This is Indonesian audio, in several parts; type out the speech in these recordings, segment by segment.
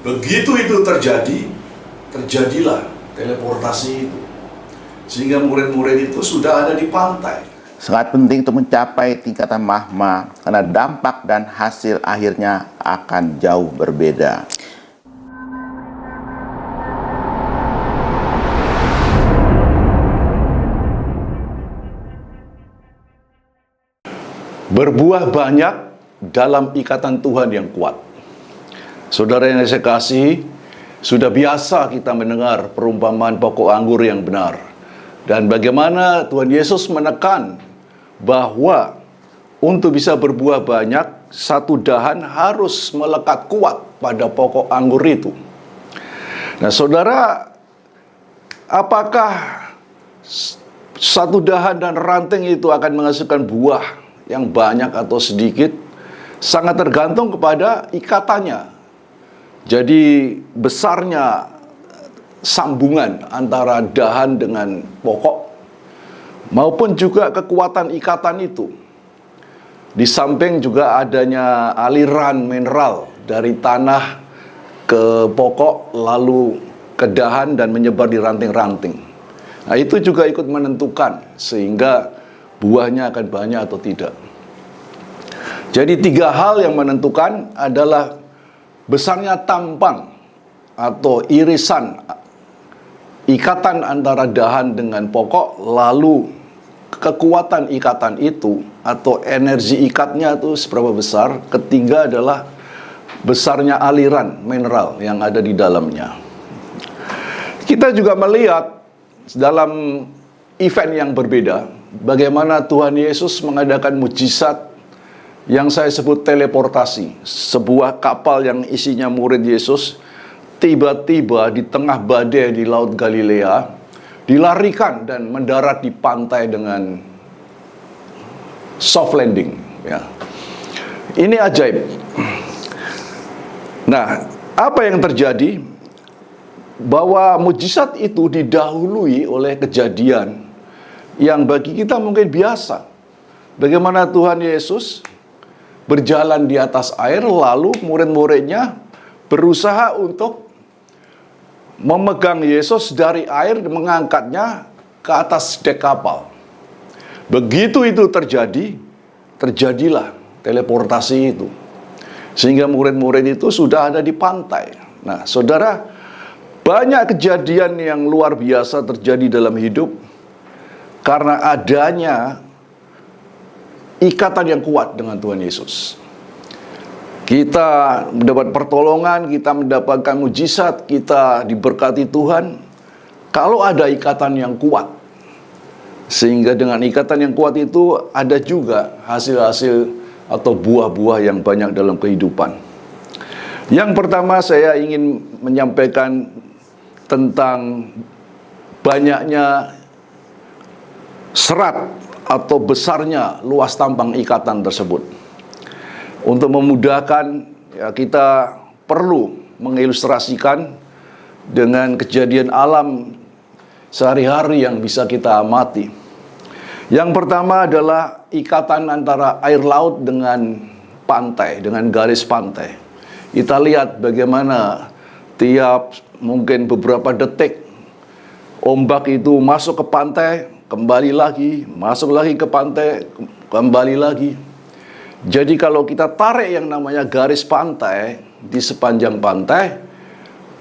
Begitu itu terjadi, terjadilah teleportasi itu. Sehingga murid-murid itu sudah ada di pantai. Sangat penting untuk mencapai tingkatan mahma karena dampak dan hasil akhirnya akan jauh berbeda. Berbuah banyak dalam ikatan Tuhan yang kuat. Saudara yang saya kasih, sudah biasa kita mendengar perumpamaan pokok anggur yang benar. Dan bagaimana Tuhan Yesus menekan bahwa untuk bisa berbuah banyak, satu dahan harus melekat kuat pada pokok anggur itu. Nah, saudara, apakah satu dahan dan ranting itu akan menghasilkan buah yang banyak atau sedikit? Sangat tergantung kepada ikatannya. Jadi besarnya sambungan antara dahan dengan pokok, maupun juga kekuatan ikatan itu. Di samping juga adanya aliran mineral dari tanah ke pokok, lalu ke dahan dan menyebar di ranting-ranting. Nah, itu juga ikut menentukan sehingga buahnya akan banyak atau tidak. Jadi 3 hal yang menentukan adalah besarnya tampang atau irisan ikatan antara dahan dengan pokok, lalu kekuatan ikatan itu atau energi ikatnya itu seberapa besar. Ketiga adalah besarnya aliran mineral yang ada di dalamnya. Kita juga melihat dalam event yang berbeda bagaimana Tuhan Yesus mengadakan mujizat yang saya sebut teleportasi. Sebuah kapal yang isinya murid Yesus tiba-tiba di tengah badai di Laut Galilea dilarikan dan mendarat di pantai dengan soft landing, ya. Ini ajaib. Nah, apa yang terjadi? Bahwa mujizat itu didahului oleh kejadian yang bagi kita mungkin biasa. Bagaimana Tuhan Yesus berjalan di atas air, lalu murid-muridnya berusaha untuk memegang Yesus dari air dan mengangkatnya ke atas dek kapal. Begitu itu terjadi, terjadilah teleportasi itu. Sehingga murid-murid itu sudah ada di pantai. Nah, saudara, banyak kejadian yang luar biasa terjadi dalam hidup karena adanya ikatan yang kuat dengan Tuhan Yesus. Kita mendapat pertolongan, kita mendapatkan mujizat, kita diberkati Tuhan kalau ada ikatan yang kuat. Sehingga dengan ikatan yang kuat itu ada juga hasil-hasil atau buah-buah yang banyak dalam kehidupan. Yang pertama saya ingin menyampaikan tentang banyaknya serat atau besarnya luas tampang ikatan tersebut. Untuk memudahkan, ya, kita perlu mengilustrasikan dengan kejadian alam sehari-hari yang bisa kita amati. Yang pertama adalah ikatan antara air laut dengan pantai, dengan garis pantai. Kita lihat bagaimana tiap mungkin beberapa detik ombak itu masuk ke pantai, kembali lagi, masuk lagi ke pantai, kembali lagi. Jadi kalau kita tarik yang namanya garis pantai di sepanjang pantai,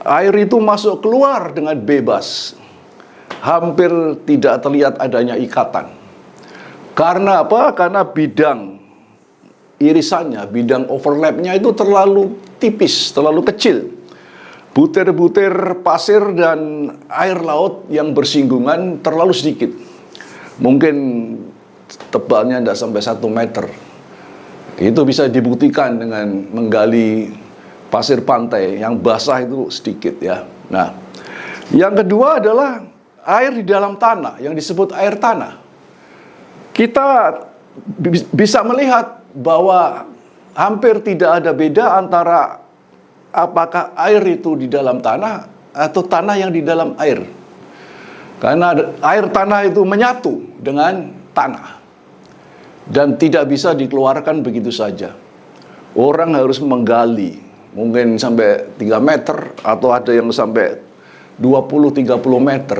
air itu masuk keluar dengan bebas. Hampir tidak terlihat adanya ikatan. Karena apa? Karena bidang irisannya, bidang overlapnya itu terlalu tipis, terlalu kecil. Butir-butir pasir dan air laut yang bersinggungan terlalu sedikit. Mungkin tebalnya tidak sampai 1 meter. Itu bisa dibuktikan dengan menggali pasir pantai yang basah itu sedikit, ya. Nah, yang kedua adalah air di dalam tanah yang disebut air tanah. Kita bisa melihat bahwa hampir tidak ada beda antara apakah air itu di dalam tanah atau tanah yang di dalam air. Karena air tanah itu menyatu dengan tanah dan tidak bisa dikeluarkan begitu saja. Orang harus menggali, mungkin sampai 3 meter, atau ada yang sampai 20-30 meter.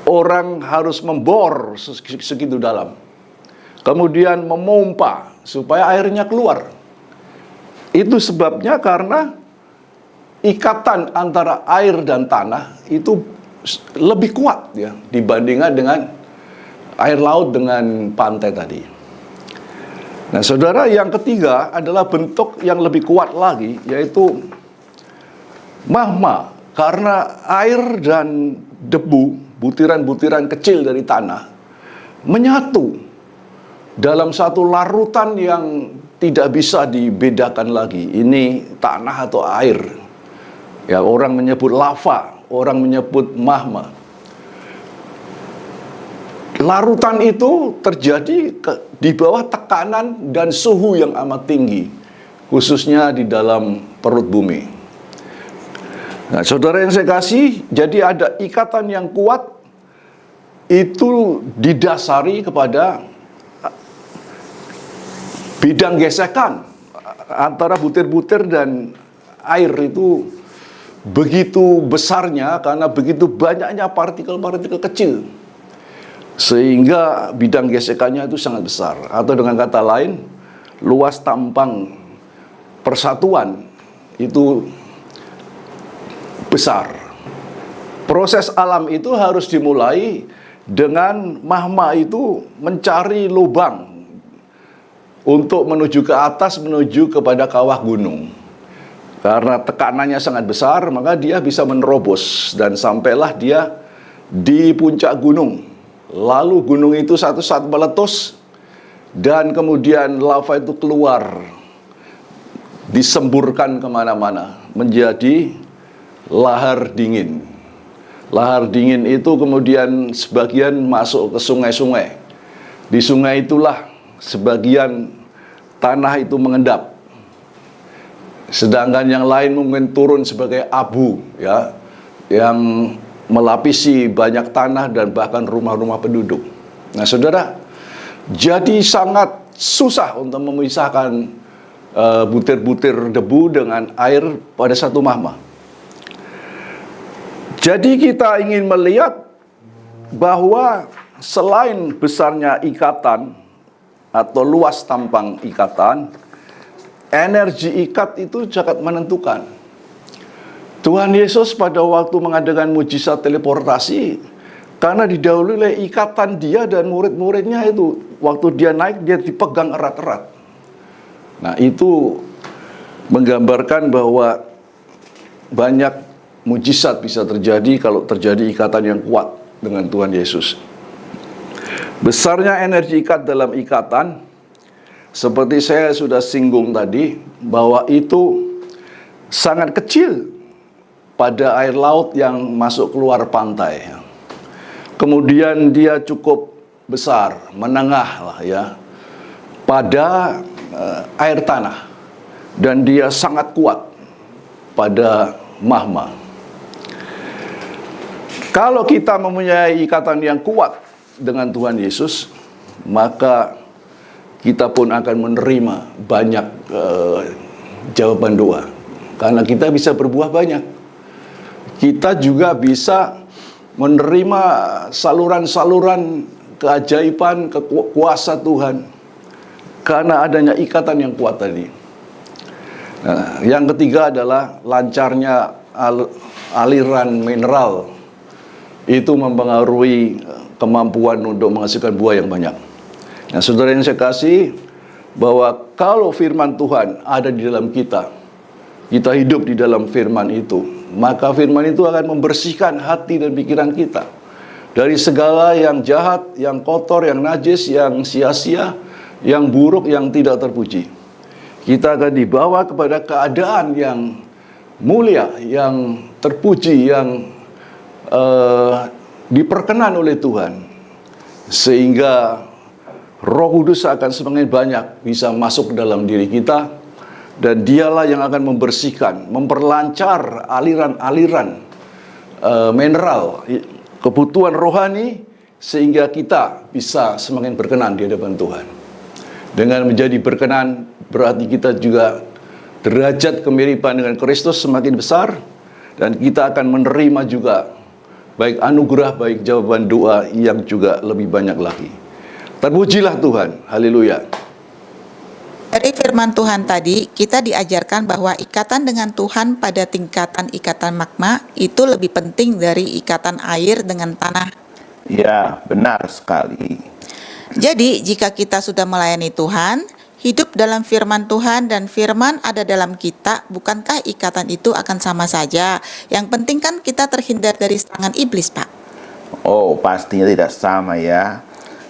Orang harus membor segitu dalam, kemudian memompa supaya airnya keluar. Itu sebabnya karena ikatan antara air dan tanah itu lebih kuat ya dibandingkan dengan air laut dengan pantai tadi. Nah, saudara, yang ketiga adalah bentuk yang lebih kuat lagi, yaitu magma. Karena air dan debu, butiran-butiran kecil dari tanah, menyatu dalam satu larutan yang tidak bisa dibedakan lagi. Ini tanah atau air. Ya, orang menyebut lava, orang menyebut magma. Larutan itu terjadi di bawah tekanan dan suhu yang amat tinggi, khususnya di dalam perut bumi. Nah, saudara yang saya kasih, jadi ada ikatan yang kuat itu didasari kepada bidang gesekan antara butir-butir dan air itu begitu besarnya karena begitu banyaknya partikel-partikel kecil. Sehingga bidang gesekannya itu sangat besar. Atau dengan kata lain, luas tampang persatuan itu besar. Proses alam itu harus dimulai dengan magma itu mencari lubang untuk menuju ke atas, menuju kepada kawah gunung. Karena tekanannya sangat besar, maka dia bisa menerobos dan sampailah dia di puncak gunung. Lalu gunung itu satu saat meletus dan kemudian lava itu keluar, disemburkan kemana-mana menjadi lahar dingin. Lahar dingin itu kemudian sebagian masuk ke sungai-sungai. Di sungai itulah sebagian tanah itu mengendap. Sedangkan yang lain mungkin turun sebagai abu, ya, yang melapisi banyak tanah dan bahkan rumah-rumah penduduk. Nah, saudara, jadi sangat susah untuk memisahkan butir-butir debu dengan air pada satu magma. Jadi kita ingin melihat bahwa selain besarnya ikatan atau luas tampang ikatan, energi ikat itu sangat menentukan. Tuhan Yesus pada waktu mengadakan mujizat teleportasi, karena didahului oleh ikatan dia dan murid-muridnya itu, waktu dia naik dia dipegang erat-erat. Nah, itu menggambarkan bahwa banyak mujizat bisa terjadi kalau terjadi ikatan yang kuat dengan Tuhan Yesus. Besarnya energi ikat dalam ikatan, seperti saya sudah singgung tadi, bahwa itu sangat kecil pada air laut yang masuk keluar pantai. Kemudian dia cukup besar, menengah lah ya, pada air tanah. Dan dia sangat kuat pada magma. Kalau kita mempunyai ikatan yang kuat dengan Tuhan Yesus, maka kita pun akan menerima banyak jawaban doa. Karena kita bisa berbuah banyak. Kita juga bisa menerima saluran-saluran keajaiban, kuasa Tuhan. Karena adanya ikatan yang kuat tadi. Nah, yang ketiga adalah lancarnya aliran mineral. Itu mempengaruhi kemampuan untuk menghasilkan buah yang banyak. Nah, saudara yang saya kasih, bahwa kalau firman Tuhan ada di dalam kita hidup di dalam firman itu, maka firman itu akan membersihkan hati dan pikiran kita dari segala yang jahat, yang kotor, yang najis, yang sia-sia, yang buruk, yang tidak terpuji. Kita akan dibawa kepada keadaan yang mulia, yang terpuji, yang diperkenan oleh Tuhan, sehingga Roh Kudus akan semakin banyak bisa masuk ke dalam diri kita, dan dialah yang akan membersihkan, memperlancar aliran-aliran mineral, kebutuhan rohani, sehingga kita bisa semakin berkenan di hadapan Tuhan. Dengan menjadi berkenan berarti kita juga derajat kemiripan dengan Kristus semakin besar, dan kita akan menerima juga baik anugerah, baik jawaban doa yang juga lebih banyak lagi. Terpujilah Tuhan, haleluya. Dari firman Tuhan tadi, kita diajarkan bahwa ikatan dengan Tuhan pada tingkatan ikatan magma itu lebih penting dari ikatan air dengan tanah. Ya, benar sekali. Jadi, jika kita sudah melayani Tuhan, hidup dalam firman Tuhan dan firman ada dalam kita, bukankah ikatan itu akan sama saja? Yang penting kan kita terhindar dari serangan iblis, Pak. Oh, pastinya tidak sama ya.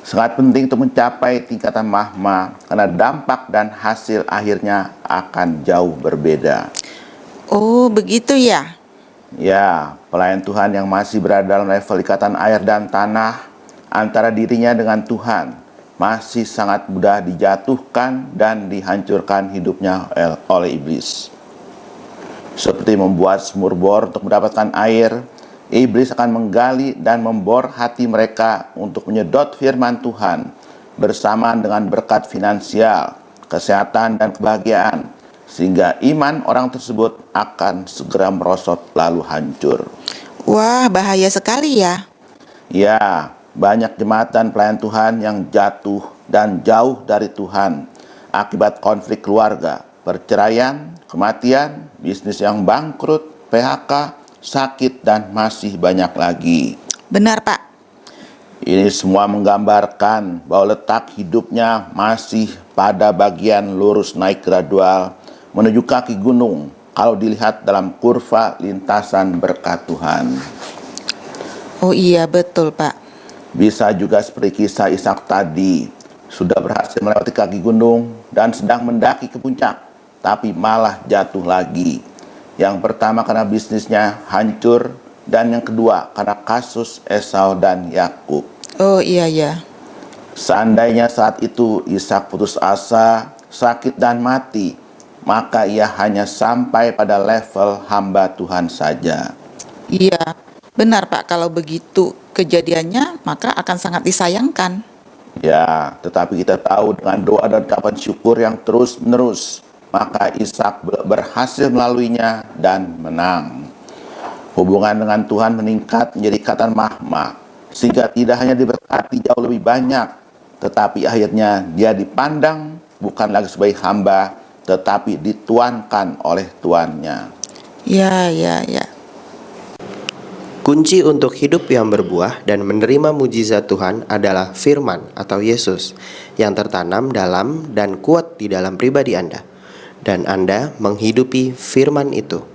Sangat penting untuk mencapai tingkatan mahma karena dampak dan hasil akhirnya akan jauh berbeda. Oh, begitu ya? Ya, pelayan Tuhan yang masih berada dalam level ikatan air dan tanah antara dirinya dengan Tuhan masih sangat mudah dijatuhkan dan dihancurkan hidupnya oleh iblis. Seperti membuat sumur bor untuk mendapatkan air, iblis akan menggali dan membor hati mereka untuk menyedot firman Tuhan bersamaan dengan berkat finansial, kesehatan, dan kebahagiaan, sehingga iman orang tersebut akan segera merosot lalu hancur. Wah, bahaya sekali ya. Ya, banyak jemaat dan pelayan Tuhan yang jatuh dan jauh dari Tuhan akibat konflik keluarga, perceraian, kematian, bisnis yang bangkrut, PHK, sakit, dan masih banyak lagi. Benar, Pak. Ini semua menggambarkan bahwa letak hidupnya masih pada bagian lurus naik gradual menuju kaki gunung kalau dilihat dalam kurva lintasan berkat Tuhan. Oh iya, betul, Pak. Bisa juga seperti kisah Ishak tadi, sudah berhasil melewati kaki gunung dan sedang mendaki ke puncak, tapi malah jatuh lagi. Yang pertama karena bisnisnya hancur, dan yang kedua karena kasus Esau dan Yakub. Oh iya. Seandainya saat itu Ishak putus asa, sakit dan mati, maka ia hanya sampai pada level hamba Tuhan saja. Iya, benar Pak. Kalau begitu kejadiannya, maka akan sangat disayangkan. Ya, tetapi kita tahu dengan doa dan ucapan syukur yang terus-menerus, maka Ishak berhasil melaluinya dan menang. Hubungan dengan Tuhan meningkat menjadi ikatan mahma, sehingga tidak hanya diberkati jauh lebih banyak, tetapi akhirnya dia dipandang bukan lagi sebagai hamba, tetapi dituankan oleh tuannya. Ya. Kunci untuk hidup yang berbuah dan menerima mujizat Tuhan adalah firman atau Yesus yang tertanam dalam dan kuat di dalam pribadi Anda. Dan Anda menghidupi firman itu.